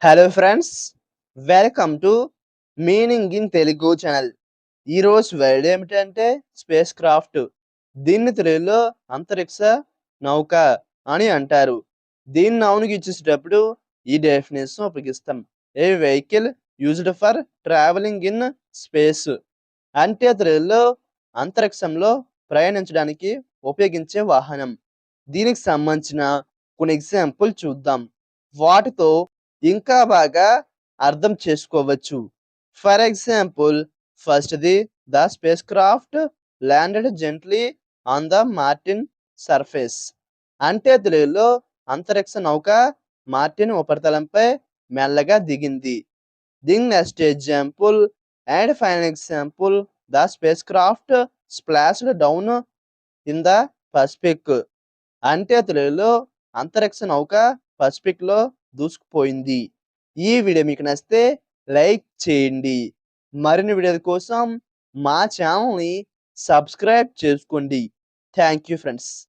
Hello friends, welcome to meaning in Telugu channel. ఈరోజు word ఏమిటంటే space craft. దీన్ని తెలుగులో అంతరిక్ష నౌక అని అంటారు. దీన్ని నౌన్కి ఇచ్చేటప్పుడు ఈ డెఫినేషన్ ఉపయోగిస్తాం. A vehicle used for travelling in space అంటే తెలుగులో అంతరిక్షంలో ప్రయాణించడానికి ఉపయోగించే వాహనం. దీనికి సంబంధించిన కొన్ని ఎగ్జాంపుల్ చూద్దాం. వాటితో ఇంకా బాగా అర్థం చేసుకోవచ్చు. ఫర్ ఎగ్జాంపుల్, ఫస్ట్‌ది the spacecraft landed gently on the Martian surface. అంటే తెలుగులో అంతరిక్ష నౌక మార్టిన్ ఉపరితలంపై మెల్లగా దిగింది. దీని next example and final example, the spacecraft splashed down in the Pacific. అంటే తెలుగులో అంతరిక్ష నౌక పసిఫిక్‌లో దూసుకుపోయింది. ఈ వీడియో మీకు నచ్చితే లైక్ చేయండి. మరిన్ని వీడియోల కోసం మా ఛానల్‌ని సబ్స్క్రైబ్ చేసుకోండి. Thank you friends.